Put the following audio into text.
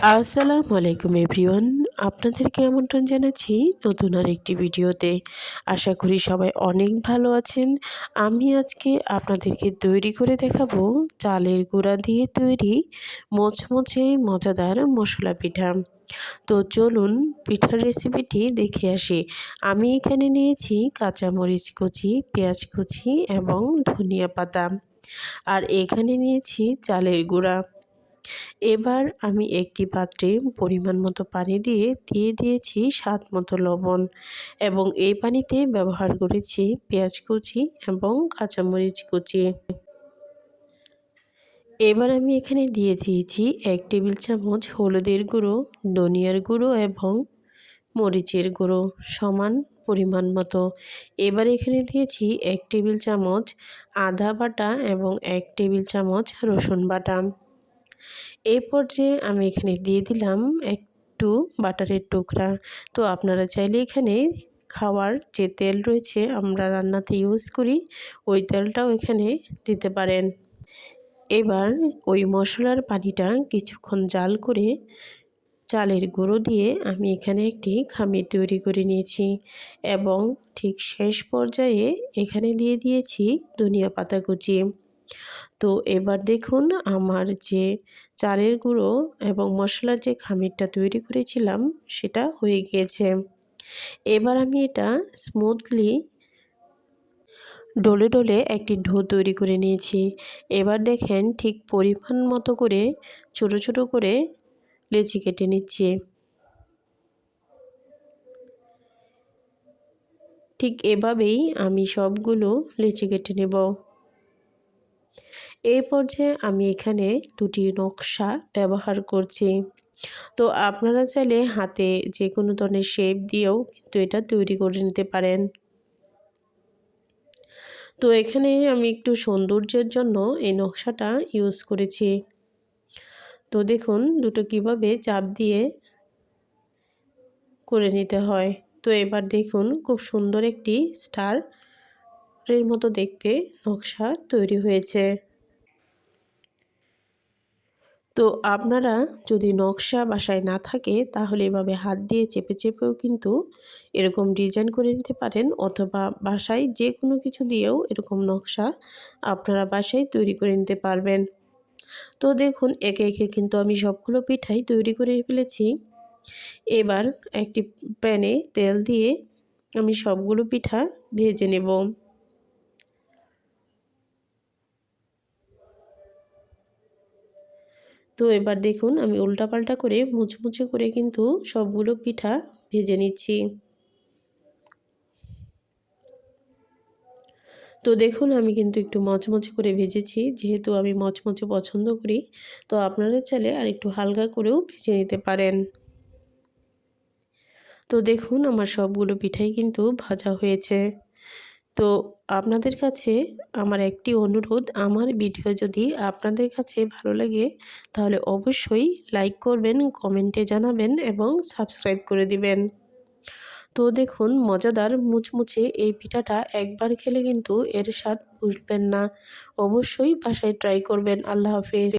আসসালামু আলাইকুম এভরিওয়ান, আপনাদেরকে আমন্ত্রণ জানাচ্ছি নতুন আরেকটি ভিডিওতে। আশা করি সবাই অনেক ভালো আছেন। আমি আজকে আপনাদেরকে তৈরি করে দেখাবো চালের গুঁড়া দিয়ে তৈরি মোচমোচে মজাদার মশলা পিঠা। তো চলুন পিঠার রেসিপিটি দেখে আসি। আমি এখানে নিয়েছি কাঁচামরিচ কুচি, পেঁয়াজ কুচি এবং ধনিয়া পাতা, আর এখানে নিয়েছি চালের গুঁড়া। এবার আমি একটি পাত্রে পরিমাণ মতো পানি দিয়ে দিয়েছি স্বাদ মতো লবণ, এবং এই পানিতে ব্যবহার করেছি পেঁয়াজ কুচি এবং কাঁচামরিচ কুচি। এবার আমি এখানে দিয়ে দিয়েছি 1 টেবিল চামচ হলুদের গুঁড়ো, ধনিয়ার গুঁড়ো এবং মরিচের গুঁড়ো সমান পরিমাণ মতো। এবার এখানে দিয়েছি 1 টেবিল চামচ আদা বাটা এবং 1 টেবিল চামচ রসুন বাটা। এই পর্যায়ে আমি এখানে দিয়ে দিলাম একটু বাটারের টুকরা। তো আপনারা চাইলে এখানে খাওয়ার যে তেল রয়েছে আমরা রান্নাতে ইউজ করি, ওই তেলটাও এখানে দিতে পারেন। এবার ওই মশলার পানিটা কিছুক্ষণ জাল করে চালের গুঁড়ো দিয়ে আমি এখানে একটি খামির তৈরি করে নিয়েছি, এবং ঠিক শেষ পর্যায়ে এখানে দিয়ে দিয়েছি ধনিয়া পাতা কুচি। তো এবার দেখুন আমার যে চালের গুঁড়ো এবং মশলার যে খামিরটা তৈরি করেছিলাম সেটা হয়ে গিয়েছে। এবার আমি এটা স্মুথলি ডলে ডলে একটি ডো তৈরি করে নিয়েছি। এবার দেখেন ঠিক পরিমাণ মতো করে ছোট ছোট করে লেচি কেটে নিচ্ছি। ঠিক এভাবেই আমি সবগুলো লেচি কেটে নেব। এই পর্যায়ে আমি এখানে দুটি নকশা ব্যবহার করছি। তো আপনারা চাইলে হাতে যে কোনো ধরনের শেপ দিয়েও কিন্তু এটা তৈরি করে নিতে পারেন। তো এখানে আমি একটু সৌন্দর্যের জন্য এই নকশাটা ইউজ করেছি। তো দেখুন দুটো কিভাবে চাপ দিয়ে করে নিতে হয়। তো এবার দেখুন খুব সুন্দর একটি স্টারের মতো দেখতে নকশা তৈরি হয়েছে। তো আপনারা যদি নকশা বাসায় না থাকে তাহলে এভাবে হাত দিয়ে চেপে চেপেও কিন্তু এরকম ডিজাইন করে নিতে পারেন, অথবা বাসায় যে কোনো কিছু দিয়েও এরকম নকশা আপনারা বাসায় তৈরি করে নিতে পারবেন। তো দেখুন একে একে কিন্তু আমি সবগুলো পিঠাই তৈরি করে ফেলেছি। এবার একটি প্যানে তেল দিয়ে আমি সবগুলো পিঠা ভেজে নেব। তো এবার দেখুন আমি উল্টাপাল্টা করে মুচমুচে করে কিন্তু সবগুলো পিঠা ভেজে নিচ্ছি। তো দেখুন আমি কিন্তু একটু মচমচে করে ভেজেছি, যেহেতু আমি মচমচে পছন্দ করি। তো আপনারা চাইলে আর একটু হালকা করেও ভেজে নিতে পারেন। তো দেখুন আমার সবগুলো পিঠাই কিন্তু ভাজা হয়েছে। তো আপনাদের কাছে আমার একটি অনুরোধ, আমার ভিডিও যদি আপনাদের কাছে ভালো লাগে তাহলে অবশ্যই লাইক করবেন, কমেন্টে জানাবেন এবং সাবস্ক্রাইব করে দিবেন। তো দেখুন মজাদার মুচমুচে এই পিঠাটা একবার খেলে কিন্তু এর স্বাদ বুঝবেন না। অবশ্যই বাসায় ট্রাই করবেন। আল্লাহ হাফেজ।